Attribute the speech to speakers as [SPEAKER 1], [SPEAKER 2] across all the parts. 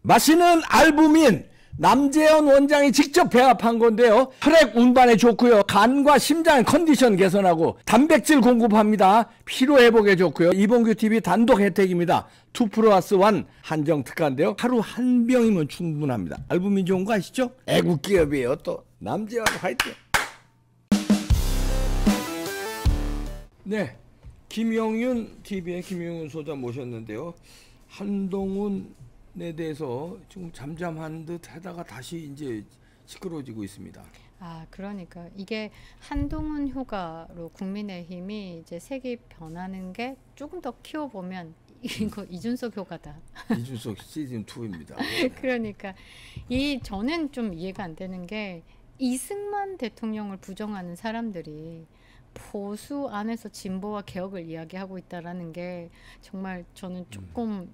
[SPEAKER 1] 마시는 알부민 남재현 원장이 직접 배합한 건데요. 혈액 운반에 좋고요. 간과 심장 컨디션 개선하고 단백질 공급합니다. 피로 회복에 좋고요. 이봉규 TV 단독 혜택입니다. 2+1 한정 특가인데요. 하루 한 병이면 충분합니다. 알부민 좋은 거 아시죠? 애국 기업이에요. 또 남재현 화이팅. 네, 김영윤 TV의 김영윤 소자 모셨는데요. 한동훈에 대해서 좀 잠잠한 듯 하다가 다시 이제 시끄러워지고 있습니다.
[SPEAKER 2] 아, 그러니까 이게 한동훈 효과로 국민의힘이 이제 색이 변하는 게 조금 더 키워보면 이거 이준석 효과다.
[SPEAKER 1] 이준석 시즌 2입니다.
[SPEAKER 2] 그러니까 저는 좀 이해가 안 되는 게 이승만 대통령을 부정하는 사람들이 보수 안에서 진보와 개혁을 이야기하고 있다라는 게 정말 저는 조금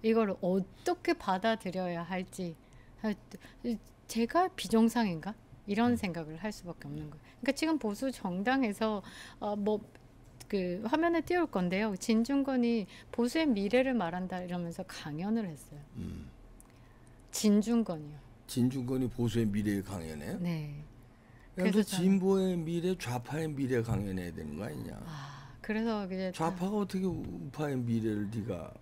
[SPEAKER 2] 이거를 어떻게 받아들여야 할지, 제가 비정상인가? 이런 생각을 할 수밖에 없는 거예요. 그러니까 지금 보수 정당에서 그 화면에 띄울 건데요. 진중권이 보수의 미래를 말한다 이러면서 강연을 했어요. 진중권이요.
[SPEAKER 1] 진중권이 보수의 미래 강연해요?
[SPEAKER 2] 네.
[SPEAKER 1] 그래서 진보의 미래, 좌파의 미래 강연해야 되는 거 아니냐?
[SPEAKER 2] 그래서 이제
[SPEAKER 1] 좌파가 어떻게 우파의 미래를 네가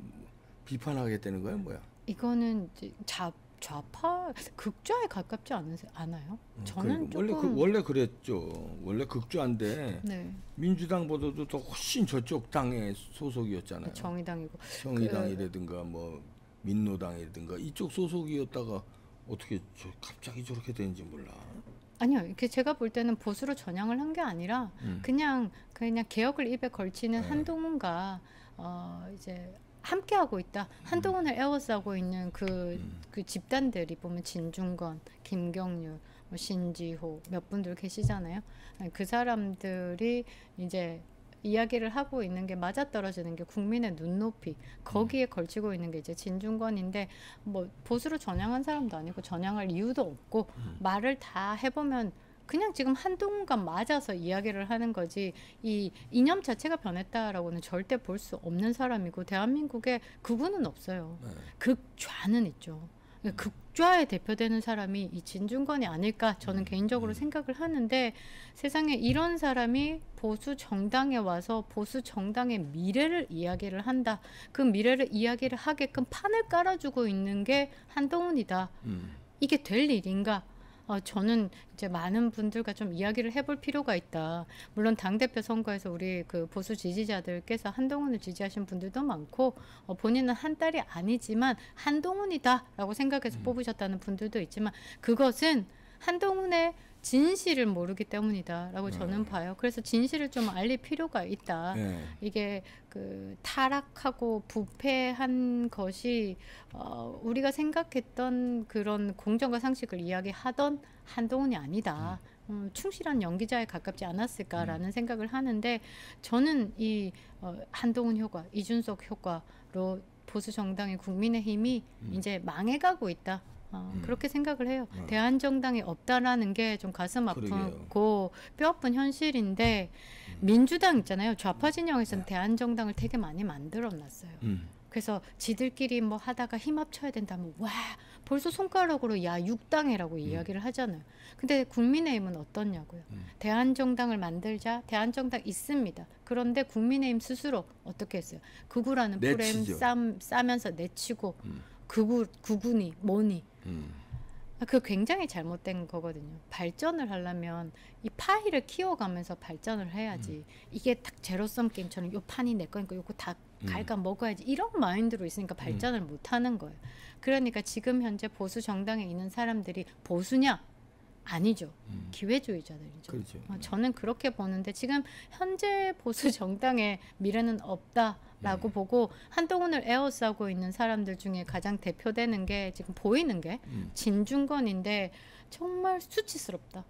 [SPEAKER 1] 비판하겠다는 거야, 뭐야?
[SPEAKER 2] 이거는 좌파 극좌에 가깝지 않아요? 저는
[SPEAKER 1] 원래 그랬죠. 원래 극좌인데
[SPEAKER 2] 네.
[SPEAKER 1] 민주당보다도 더 훨씬 저쪽 당의 소속이었잖아요.
[SPEAKER 2] 정의당이고
[SPEAKER 1] 정의당이라든가 뭐 민노당이라든가 이쪽 소속이었다가 어떻게 갑자기 저렇게 되는지 몰라.
[SPEAKER 2] 아니요, 이렇게 제가 볼 때는 보수로 전향을 한 게 아니라 그냥 개혁을 입에 걸치는 한동훈과 이제 함께 하고 있다. 한동훈을 에워싸고 있는 그 집단들이 보면 진중권, 김경률, 뭐 신지호 몇 분들 계시잖아요. 그 사람들이 이제 이야기를 하고 있는 게 맞아떨어지는 게 국민의 눈높이 거기에 걸치고 있는 게 이제 진중권인데 뭐 보수로 전향한 사람도 아니고 전향할 이유도 없고 말을 다 해보면 그냥 지금 한동훈과 맞아서 이야기를 하는 거지 이 이념 자체가 변했다라고는 절대 볼 수 없는 사람이고 대한민국에 극우는 없어요. 극좌는 있죠. 극좌에 대표되는 사람이 이 진중권이 아닐까 저는 개인적으로 생각을 하는데 세상에 이런 사람이 보수 정당에 와서 보수 정당의 미래를 이야기를 한다. 그 미래를 이야기를 하게끔 판을 깔아주고 있는 게 한동훈이다. 이게 될 일인가? 저는 이제 많은 분들과 좀 이야기를 해볼 필요가 있다. 물론 당대표 선거에서 우리 그 보수 지지자들께서 한동훈을 지지하신 분들도 많고 본인은 한 딸이 아니지만 한동훈이다라고 생각해서 뽑으셨다는 분들도 있지만 그것은 한동훈의 진실을 모르기 때문이다라고 저는 봐요. 그래서 진실을 좀 알릴 필요가 있다. 이게 그 타락하고 부패한 것이 우리가 생각했던 그런 공정과 상식을 이야기하던 한동훈이 아니다. 충실한 연기자에 가깝지 않았을까라는 생각을 하는데 저는 이 한동훈 효과, 이준석 효과로 보수 정당의 국민의힘이 이제 망해가고 있다. 그렇게 생각을 해요. 대한정당이 없다라는 게 좀 가슴 아프고 뼈아픈 현실인데 민주당 있잖아요. 좌파 진영에서는 대한정당을 되게 많이 만들어놨어요. 그래서 지들끼리 뭐 하다가 힘 합쳐야 된다면 와 벌써 손가락으로 야 6당이라고 이야기를 하잖아요. 근데 국민의힘은 어떻냐고요. 대한정당을 만들자. 대한정당 있습니다. 그런데 국민의힘 스스로 어떻게 했어요. 극우라는 프레임 싸면서 내치고 극우니 뭐니 그거 굉장히 잘못된 거거든요. 발전을 하려면 이 파이를 키워가면서 발전을 해야지. 이게 딱 제로섬 게임처럼 요 판이 내 거니까 요거 다 갈가 먹어야지 이런 마인드로 있으니까 발전을 못 하는 거예요. 그러니까 지금 현재 보수 정당에 있는 사람들이 보수냐? 아니죠. 기회주의자들이죠.
[SPEAKER 1] 그렇죠.
[SPEAKER 2] 저는 그렇게 보는데 지금 현재 보수 정당의 미래는 없다라고 보고 한동훈을 에워싸고 있는 사람들 중에 가장 대표되는 게 지금 보이는 게 진중권인데 정말 수치스럽다.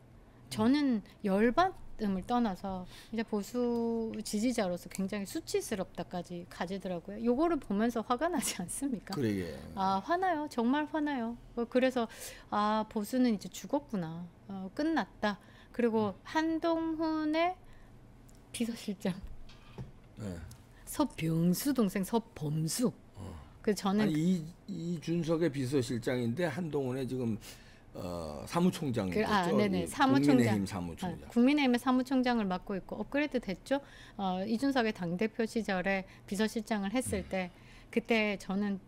[SPEAKER 2] 저는 열받음을 떠나서 이제 보수 지지자로서 굉장히 수치스럽다까지 가지더라고요. 요거를 보면서 화가 나지 않습니까?
[SPEAKER 1] 그러게.
[SPEAKER 2] 화나요. 정말 화나요. 그래서 보수는 이제 죽었구나. 끝났다. 그리고 한동훈의 비서실장 서병수 동생 서범수 그 저는
[SPEAKER 1] 아니, 이준석의 비서실장인데 한동훈의 지금 사무총장 됐죠.
[SPEAKER 2] 네네,
[SPEAKER 1] 국민의힘 사무총장.
[SPEAKER 2] 국민의힘의 사무총장을 맡고 있고 업그레이드 됐죠. 이준석의 당대표 시절에 비서실장을 했을 때 그때 저는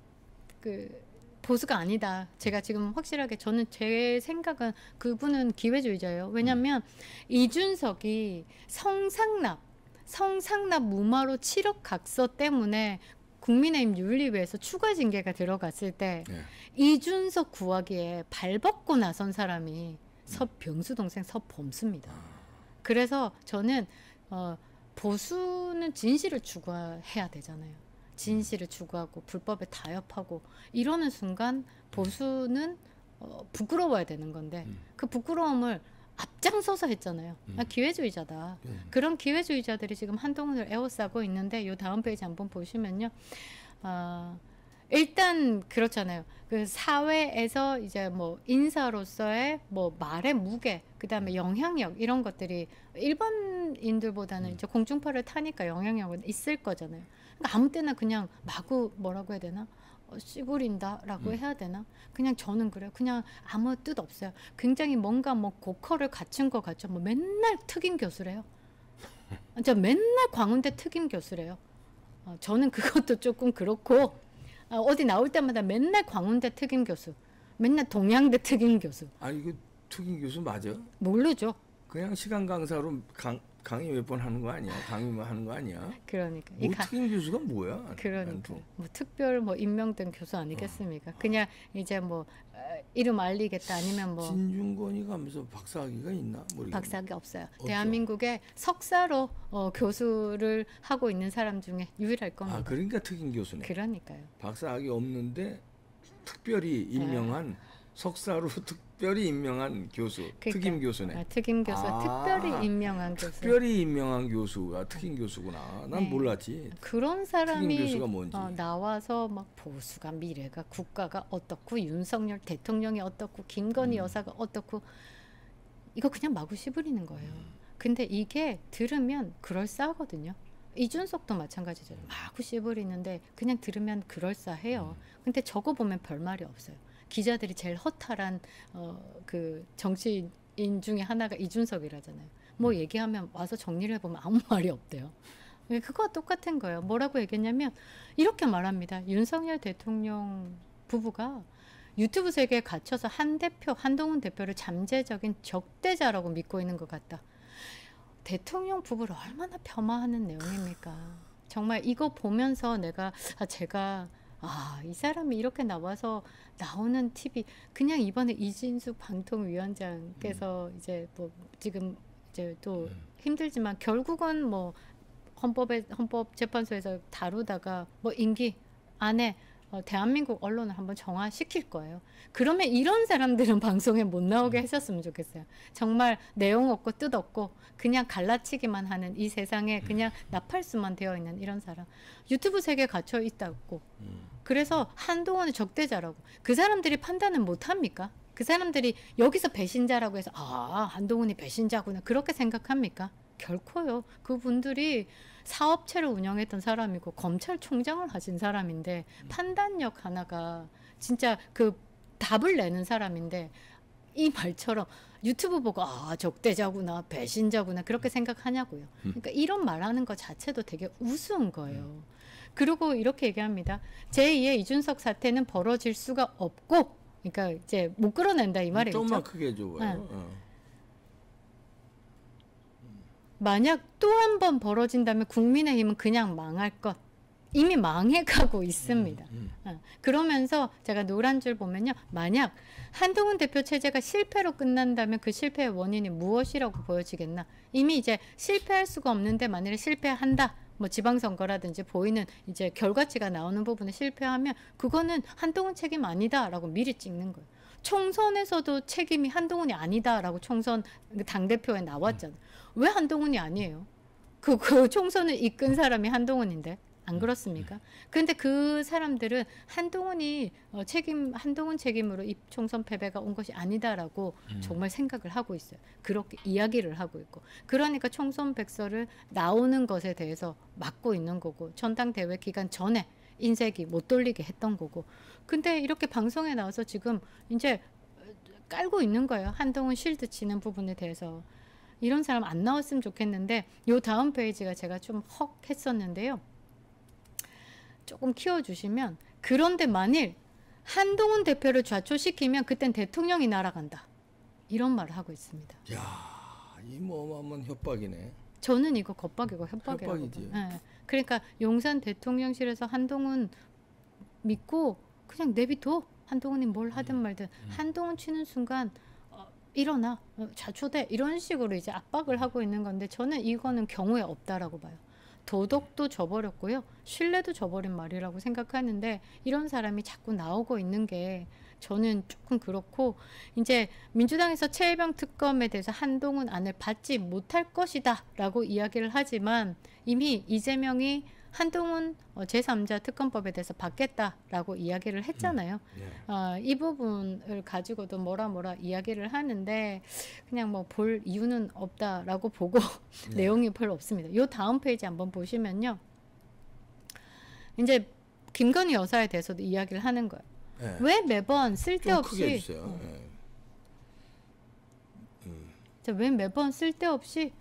[SPEAKER 2] 그 보수가 아니다. 제가 지금 확실하게 저는 제 생각은 그분은 기회주의자예요. 왜냐하면 이준석이 성상납 무마로 7억 각서 때문에 국민의힘 윤리위에서 추가 징계가 들어갔을 때
[SPEAKER 1] 네.
[SPEAKER 2] 이준석 구하기에 발벗고 나선 사람이 서병수 동생 서범수입니다. 그래서 저는 보수는 진실을 추구해야 되잖아요. 진실을 추구하고 불법에 타협하고 이러는 순간 보수는 부끄러워야 되는 건데 그 부끄러움을 앞장서서 했잖아요. 기회주의자다. 그런 기회주의자들이 지금 한동훈을 에워싸고 있는데 요 다음 페이지 한번 보시면요. 일단 그렇잖아요. 그 사회에서 이제 뭐 인사로서의 뭐 말의 무게, 그다음에 영향력 이런 것들이 일반인들보다는 이제 공중파를 타니까 영향력은 있을 거잖아요. 그러니까 아무 때나 그냥 마구 뭐라고 해야 되나? 씨부린다라고 해야 되나? 그냥 저는 그래요. 그냥 아무 뜻 없어요. 굉장히 뭔가 뭐 고퀄을 갖춘 것 같죠. 뭐 맨날 특임 교수래요. 저 맨날 광운대 특임 교수래요. 저는 그것도 조금 그렇고 어디 나올 때마다 맨날 광운대 특임 교수, 맨날 동양대 특임 교수.
[SPEAKER 1] 아니 이거 특임 교수 맞아?
[SPEAKER 2] 모르죠.
[SPEAKER 1] 그냥 시간 강사로 강의 몇 번 하는 거 아니야? 강의만 하는 거 아니야?
[SPEAKER 2] 그러니까
[SPEAKER 1] 뭐 특임 교수가 뭐야?
[SPEAKER 2] 그러니까 뭐 특별 뭐 임명된 교수 아니겠습니까? 그냥 이제 뭐 이름 알리겠다 아니면 뭐
[SPEAKER 1] 진중권이 가면서 박사학위가 있나? 모르겠네.
[SPEAKER 2] 박사학위 없어요.
[SPEAKER 1] 없죠.
[SPEAKER 2] 대한민국에 석사로 교수를 하고 있는 사람 중에 유일할 겁니다.
[SPEAKER 1] 아 그러니까 특임 교수네.
[SPEAKER 2] 그러니까요.
[SPEAKER 1] 박사학위 없는데 특별히 임명한 석사로 특별히 임명한 교수,
[SPEAKER 2] 그러니까,
[SPEAKER 1] 특임 교수네.
[SPEAKER 2] 특임 교수, 특별히 임명한 교수.
[SPEAKER 1] 특별히 임명한 교수가 특임 교수구나. 난
[SPEAKER 2] 네.
[SPEAKER 1] 몰랐지.
[SPEAKER 2] 그런 사람이
[SPEAKER 1] 특임 교수가 뭔지.
[SPEAKER 2] 나와서 막 보수가 미래가 국가가 어떻고 윤석열 대통령이 어떻고 김건희 여사가 어떻고 이거 그냥 마구 씹으리는 거예요. 근데 이게 들으면 그럴싸하거든요. 이준석도 마찬가지잖아요. 마구 씹으리는데 그냥 들으면 그럴싸해요. 근데 적어보면 별말이 없어요. 기자들이 제일 허탈한 그 정치인 중에 하나가 이준석이라잖아요. 뭐 얘기하면 와서 정리를 해보면 아무 말이 없대요. 그거와 똑같은 거예요. 뭐라고 얘기했냐면 이렇게 말합니다. 윤석열 대통령 부부가 유튜브 세계에 갇혀서 한동훈 대표를 잠재적인 적대자라고 믿고 있는 것 같다. 대통령 부부를 얼마나 폄하하는 내용입니까? 정말 이거 보면서 제가 이 사람이 이렇게 나와서 나오는 TV 그냥 이번에 이진숙 방통위원장께서 이제 뭐 지금 이제 또 힘들지만 결국은 뭐 헌법재판소에서 다루다가 뭐 임기 안에 대한민국 언론을 한번 정화시킬 거예요. 그러면 이런 사람들은 방송에 못 나오게 했었으면 좋겠어요. 정말 내용 없고 뜻 없고 그냥 갈라치기만 하는 이 세상에 그냥 나팔수만 되어 있는 이런 사람. 유튜브 세계에 갇혀 있다고. 그래서 한동훈의 적대자라고. 그 사람들이 판단을 못 합니까? 그 사람들이 여기서 배신자라고 해서 한동훈이 배신자구나 그렇게 생각합니까? 결코요. 그분들이 사업체를 운영했던 사람이고 검찰총장을 하신 사람인데 판단력 하나가 진짜 그 답을 내는 사람인데 이 말처럼 유튜브 보고 적대자구나 배신자구나 그렇게 생각하냐고요. 그러니까 이런 말하는 것 자체도 되게 우스운 거예요. 그리고 이렇게 얘기합니다. 제2의 이준석 사태는 벌어질 수가 없고 그러니까 이제 못 끌어낸다 이 말이겠죠.
[SPEAKER 1] 좀만 크게 해줘봐요.
[SPEAKER 2] 만약 또 한 번 벌어진다면 국민의힘은 그냥 망할 것. 이미 망해가고 있습니다. 그러면서 제가 노란 줄 보면요. 만약 한동훈 대표 체제가 실패로 끝난다면 그 실패의 원인이 무엇이라고 보여지겠나. 이미 이제 실패할 수가 없는데 만약에 실패한다. 뭐 지방선거라든지 보이는 이제 결과치가 나오는 부분에 실패하면 그거는 한동훈 책임 아니다라고 미리 찍는 거예요. 총선에서도 책임이 한동훈이 아니다라고 총선 당대표에 나왔잖아요. 왜 한동훈이 아니에요? 그 총선을 이끈 사람이 한동훈인데 안 그렇습니까? 그런데 그 사람들은 한동훈이 한동훈 책임으로 이 총선 패배가 온 것이 아니다라고 정말 생각을 하고 있어요. 그렇게 이야기를 하고 있고. 그러니까 총선 백서를 나오는 것에 대해서 막고 있는 거고 전당대회 기간 전에 인색이 못 돌리게 했던 거고. 근데 이렇게 방송에 나와서 지금 이제 깔고 있는 거예요. 한동훈 실드 치는 부분에 대해서. 이런 사람 안 나왔으면 좋겠는데 요 다음 페이지가 제가 좀 헉 했었는데요. 조금 키워주시면, 그런데 만일 한동훈 대표를 좌초시키면 그땐 대통령이 날아간다. 이런 말을 하고 있습니다.
[SPEAKER 1] 야, 이 어마어마한 협박이네.
[SPEAKER 2] 저는 이거 겁박이고 협박이라고.
[SPEAKER 1] 협박이지.
[SPEAKER 2] 네. 그러니까 용산 대통령실에서 한동훈 믿고 그냥 내비둬. 한동훈이 뭘 하든 말든. 한동훈 치는 순간 일어나, 좌초돼, 이런 식으로 이제 압박을 하고 있는 건데, 저는 이거는 경우에 없다라고 봐요. 도덕도 저버렸고요, 신뢰도 저버린 말이라고 생각하는데, 이런 사람이 자꾸 나오고 있는 게 저는 조금 그렇고, 이제 민주당에서 최혜병 특검에 대해서 한동훈 안을 받지 못할 것이다 라고 이야기를 하지만, 이미 이재명이 한동훈 제3자 특검법에 대해서 받겠다라고 이야기를 했잖아요. 이 부분을 가지고도 뭐라 이야기를 하는데, 그냥 뭐 볼 이유는 없다라고 보고 내용이 별로 없습니다. 요 다음 페이지 한번 보시면요, 이제 김건희 여사에 대해서도 이야기를 하는 거예요.
[SPEAKER 1] 네.
[SPEAKER 2] 왜 매번
[SPEAKER 1] 좀
[SPEAKER 2] 쓸데없이
[SPEAKER 1] 크게 해주세요.
[SPEAKER 2] 왜 매번 쓸데없이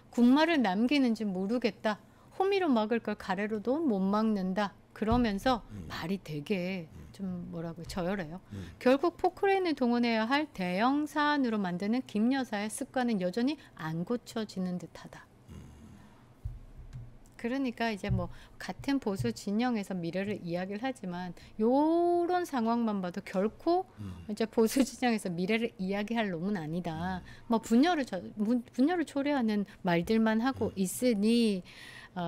[SPEAKER 2] 군말을 남기는지 모르겠다. 호미로 막을 걸 가래로도 못 막는다. 그러면서 말이 되게 좀 뭐라고 저열해요. 결국 포크레인을 동원해야 할 대형 사안으로 만드는 김 여사의 습관은 여전히 안 고쳐지는 듯하다. 그러니까 이제 뭐 같은 보수 진영에서 미래를 이야기를 하지만, 요런 상황만 봐도 결코 이제 보수 진영에서 미래를 이야기할 놈은 아니다. 뭐 분열을 초래하는 말들만 하고 있으니,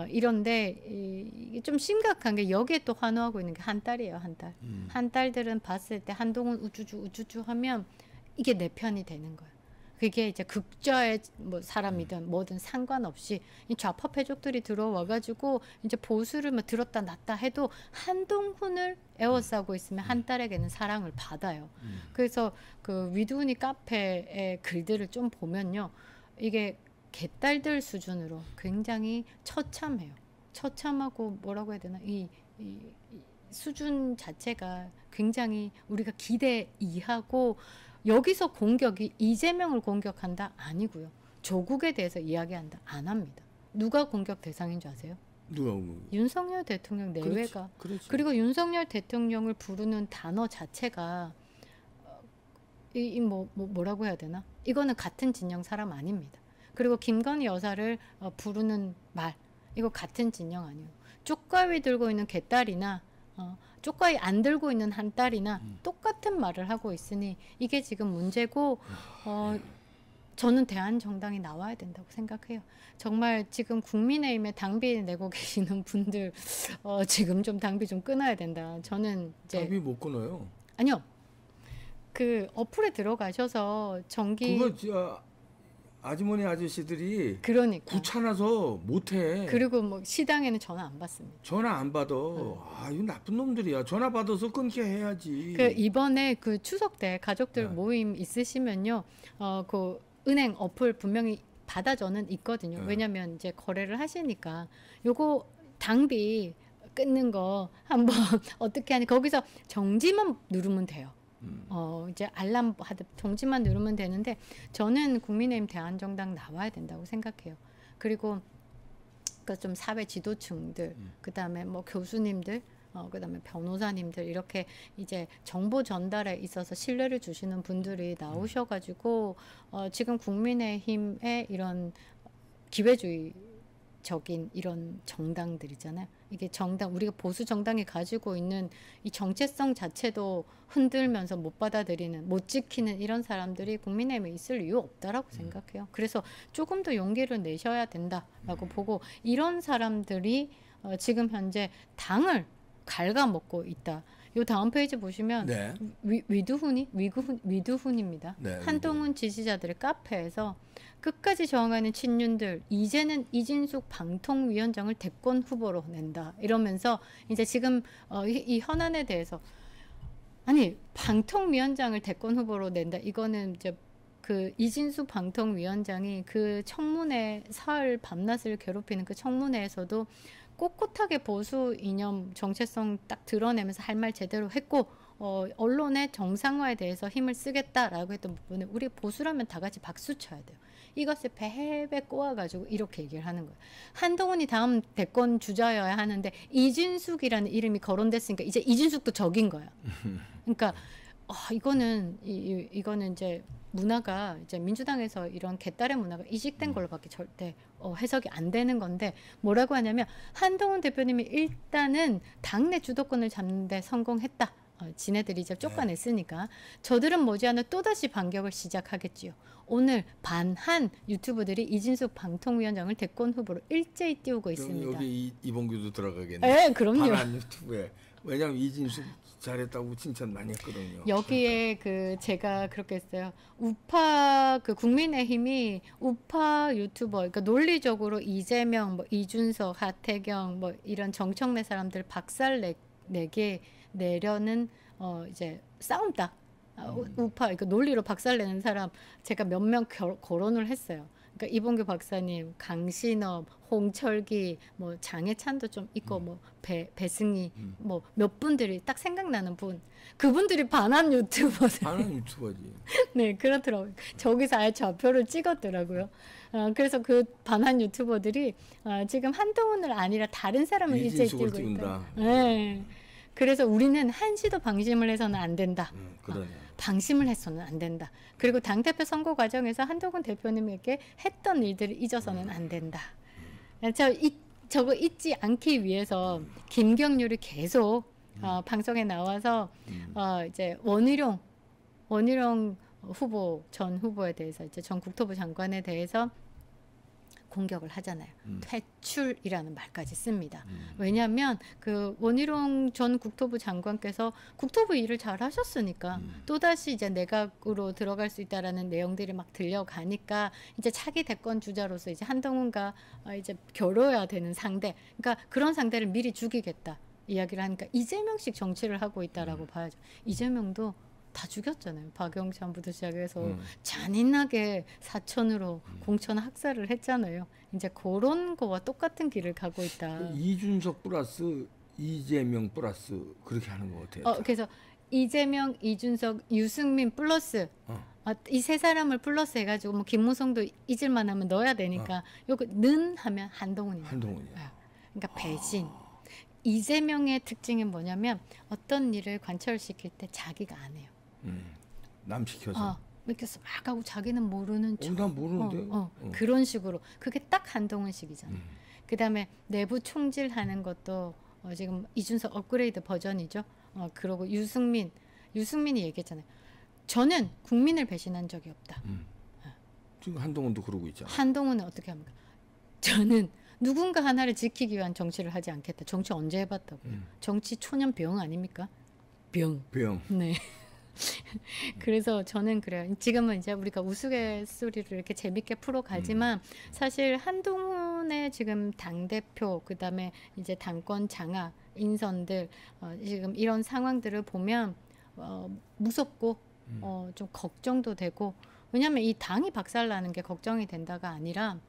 [SPEAKER 2] 이런데 이게 좀 심각한 게, 여기에 또 환호하고 있는 게 한 딸이에요. 한 딸. 한 딸들은 봤을 때 한동훈 우쭈쭈 하면 이게 내 편이 되는 거예요. 그게 이제 극좌의 뭐 사람이든 뭐든 상관없이 이 좌파 패족들이 들어와가지고 이제 보수를 뭐 들었다 놨다 해도 한동훈을 에워싸고 있으면 한 딸에게는 사랑을 받아요. 그래서 그 위두은이 카페의 글들을 좀 보면요, 이게 개딸들 수준으로 굉장히 처참해요. 처참하고 뭐라고 해야 되나, 이 수준 자체가 굉장히 우리가 기대 이하고, 여기서 공격이 이재명을 공격한다? 아니고요. 조국에 대해서 이야기한다? 안 합니다. 누가 공격 대상인 줄 아세요?
[SPEAKER 1] 누가?
[SPEAKER 2] 윤석열 대통령 내외가.
[SPEAKER 1] 그렇지.
[SPEAKER 2] 그리고 윤석열 대통령을 부르는 단어 자체가 뭐라고 해야 되나? 이거는 같은 진영 사람 아닙니다. 그리고 김건희 여사를 부르는 말, 이거 같은 진영 아니에요. 쪽가위 들고 있는 개딸이나 쪽가위 안 들고 있는 한 딸이나 똑같은 말을 하고 있으니 이게 지금 문제고, 저는 대한정당이 나와야 된다고 생각해요. 정말 지금 국민의힘에 당비 내고 계시는 분들, 지금 좀 당비 좀 끊어야 된다. 저는 이제
[SPEAKER 1] 당비 못 끊어요.
[SPEAKER 2] 아니요, 그 어플에 들어가셔서 정기
[SPEAKER 1] 그거 아주머니 아저씨들이
[SPEAKER 2] 그러니까
[SPEAKER 1] 귀찮아서 못해.
[SPEAKER 2] 그리고 뭐 시당에는 전화 안 받습니다.
[SPEAKER 1] 전화 안 받아. 이거 나쁜 놈들이야. 전화 받아서 끊게 해야지.
[SPEAKER 2] 그 이번에 그 추석 때 가족들 모임 있으시면요, 그 은행 어플 분명히 받아줘는 있거든요. 왜냐면 이제 거래를 하시니까. 요거 당비 끊는 거 한번 어떻게 하니, 거기서 정지만 누르면 돼요. 이제 알람 하듯 정지만 누르면 되는데, 저는 국민의힘 대한정당 나와야 된다고 생각해요. 그리고 그 좀 사회 지도층들, 그다음에 뭐 교수님들, 그다음에 변호사님들, 이렇게 이제 정보 전달에 있어서 신뢰를 주시는 분들이 나오셔가지고 지금 국민의힘의 이런 기회주의적인 이런 정당들이잖아요. 이게 정당, 우리가 보수 정당이 가지고 있는 이 정체성 자체도 흔들면서 못 받아들이는, 못 지키는 이런 사람들이 국민의힘에 있을 이유 없다라고 생각해요. 그래서 조금 더 용기를 내셔야 된다라고 보고, 이런 사람들이 지금 현재 당을 갉아먹고 있다. 요 다음 페이지 보시면
[SPEAKER 1] 네.
[SPEAKER 2] 위두훈입니다.
[SPEAKER 1] 네,
[SPEAKER 2] 한동훈 지지자들의 카페에서 끝까지 저항하는 친윤들, 이제는 이진숙 방통위원장을 대권 후보로 낸다. 이러면서 이제 지금 이 현안에 대해서, 아니 방통위원장을 대권 후보로 낸다. 이거는 이제 그 이진숙 방통위원장이 그 청문회 사흘 밤낮을 괴롭히는 그 청문회에서도 꼿꼿하게 보수 이념 정체성 딱 드러내면서 할 말 제대로 했고 언론의 정상화에 대해서 힘을 쓰겠다라고 했던 부분에 우리 보수라면 다 같이 박수 쳐야 돼요. 이것을 배배 꼬아가지고 이렇게 얘기를 하는 거예요. 한동훈이 다음 대권 주자여야 하는데 이진숙이라는 이름이 거론됐으니까 이제 이진숙도 적인 거야. 그러니까 이거는 이제 문화가 이제 민주당에서 이런 개딸의 문화가 이식된 걸로밖에 절대 해석이 안 되는 건데 뭐라고 하냐면 한동훈 대표님이 일단은 당내 주도권을 잡는 데 성공했다. 지네들이 이제 쫓아냈으니까 저들은 머지않아 또다시 반격을 시작하겠지요. 오늘 반한 유튜브들이 이진숙 방통위원장을 대권 후보로 일제히 띄우고 있습니다.
[SPEAKER 1] 여기 이봉규도 들어가겠네.
[SPEAKER 2] 네, 그럼요.
[SPEAKER 1] 반한 유튜브에. 왜냐하면 이진숙 잘했다고 칭찬 많이 했거든요.
[SPEAKER 2] 여기에 제가 그렇게 했어요. 우파 국민의힘이 우파 유튜버, 그러니까 논리적으로 이재명, 이준석, 하태경 이런 정청래 사람들 박살 내려는 이제 싸움다. 우파 그러니까 논리로 박살내는 사람 제가 몇 명 거론을 했어요. 그러니까 이봉규 박사님, 강신업, 홍철기, 장해찬도 좀 있고 배승희 몇 분들이 딱 생각나는 분. 그분들이 반한 유튜버들.
[SPEAKER 1] 반한 유튜버지.
[SPEAKER 2] 네, 그렇더라고요. 저기서 아예 좌표를 찍었더라고요. 그래서 그 반한 유튜버들이 지금 한동훈을 아니라 다른 사람을 일제히 띄우고 있다. 네. 그래서 우리는 한시도 방심을 해서는 안 된다. 방심을 해서는 안 된다. 그리고 당대표 선거 과정에서 한동훈 대표님에게 했던 일들을 잊어서는 안 된다. 저거 잊지 않기 위해서 김경률이 계속 방송에 나와서 이제 원희룡 후보 전 후보에 대해서 이제 전 국토부 장관에 대해서 공격을 하잖아요. 퇴출이라는 말까지 씁니다. 왜냐하면 그 원희룡 전 국토부 장관께서 국토부 일을 잘 하셨으니까 또다시 이제 내각으로 들어갈 수 있다라는 내용들이 막 들려가니까 이제 차기 대권 주자로서 이제 한동훈과 이제 겨뤄야 되는 상대, 그러니까 그런 상대를 미리 죽이겠다 이야기를 하니까 이재명식 정치를 하고 있다라고 봐야죠. 이재명도 다 죽였잖아요. 박영찬부터 시작해서 잔인하게 사천으로 공천 학살을 했잖아요. 이제 그런 거와 똑같은 길을 가고 있다.
[SPEAKER 1] 이준석 플러스 이재명 플러스 그렇게 하는 것 같아요.
[SPEAKER 2] 그래서 이재명, 이준석, 유승민 플러스 이 세 사람을 플러스 해가지고 김무성도 잊을만 하면 넣어야 되니까 요거 는 하면 한동훈이에요. 그러니까 배신. 이재명의 특징은 뭐냐면 어떤 일을 관철시킬 때 자기가 안 해요.
[SPEAKER 1] 남 시켜서.
[SPEAKER 2] 이렇게 막 하고 자기는 모르는 척.
[SPEAKER 1] 난 모르는데.
[SPEAKER 2] 그런 식으로. 그게 딱 한동훈식이잖아요. 그다음에 내부 총질하는 것도 지금 이준석 업그레이드 버전이죠. 그러고 유승민이 얘기했잖아요. 저는 국민을 배신한 적이 없다.
[SPEAKER 1] 지금 한동훈도 그러고 있잖아요.
[SPEAKER 2] 한동훈은 어떻게 합니까? 저는 누군가 하나를 지키기 위한 정치를 하지 않겠다. 정치 언제 해봤다고. 정치 초년 병 아닙니까? 병. 네. 그래서 저는 그래요. 지금은 이제 우리가 우스갯소리를 이렇게 재밌게 풀어가지만 사실 한동훈의 지금 당대표 그다음에 이제 당권 장악 인선들 지금 이런 상황들을 보면 무섭고 좀 걱정도 되고, 왜냐하면 이 당이 박살나는 게 걱정이 된다가 아니라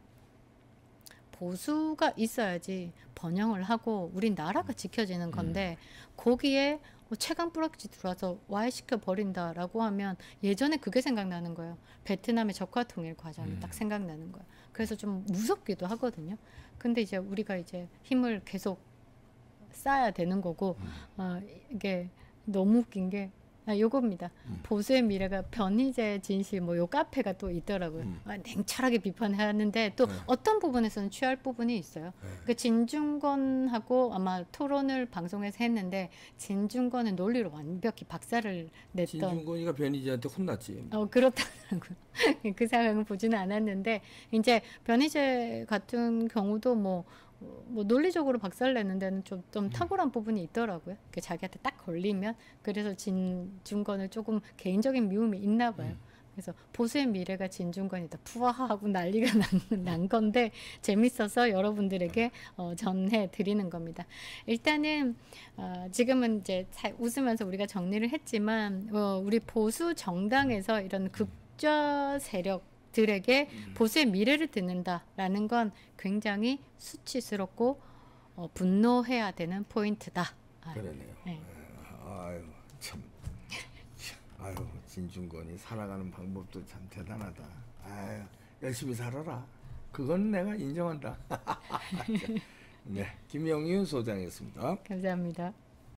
[SPEAKER 2] 보수가 있어야지 번영을 하고 우린 나라가 지켜지는 건데 거기에 최강 뿌락지 들어와서 와해시켜 버린다라고 하면 예전에 그게 생각나는 거예요. 베트남의 적화 통일 과정이 딱 생각나는 거예요. 그래서 좀 무섭기도 하거든요. 근데 이제 우리가 이제 힘을 계속 쌓아야 되는 거고 이게 너무 웃긴 게 요겁니다. 보수의 미래가 변희재 진실 요 카페가 또 있더라고요. 냉철하게 비판하는데 또 어떤 부분에서는 취할 부분이 있어요. 그러니까 진중권하고 아마 토론을 방송에서 했는데 진중권은 논리로 완벽히 박살을 냈던.
[SPEAKER 1] 진중권이가 변희재한테 혼났지.
[SPEAKER 2] 그렇다고요. 그 상황은 보지는 않았는데 이제 변희재 같은 경우도 뭐 논리적으로 박살내는 데는 좀 탁월한 부분이 있더라고요. 자기한테 딱 걸리면. 그래서 진중권을 조금 개인적인 미움이 있나 봐요. 그래서 보수의 미래가 진중권이다 푸아하고 난리가 난 건데 재밌어서 여러분들에게 전해드리는 겁니다. 일단은 지금은 이제 웃으면서 우리가 정리를 했지만 우리 보수 정당에서 이런 극좌 세력 들에게 보수의 미래를 듣는다라는 건 굉장히 수치스럽고 분노해야 되는 포인트다.
[SPEAKER 1] 그러네요.
[SPEAKER 2] 네.
[SPEAKER 1] 아유 참. 아유 진중권이 살아가는 방법도 참 대단하다. 아유 열심히 살아라. 그건 내가 인정한다. 네, 김영윤 소장이었습니다.
[SPEAKER 2] 감사합니다.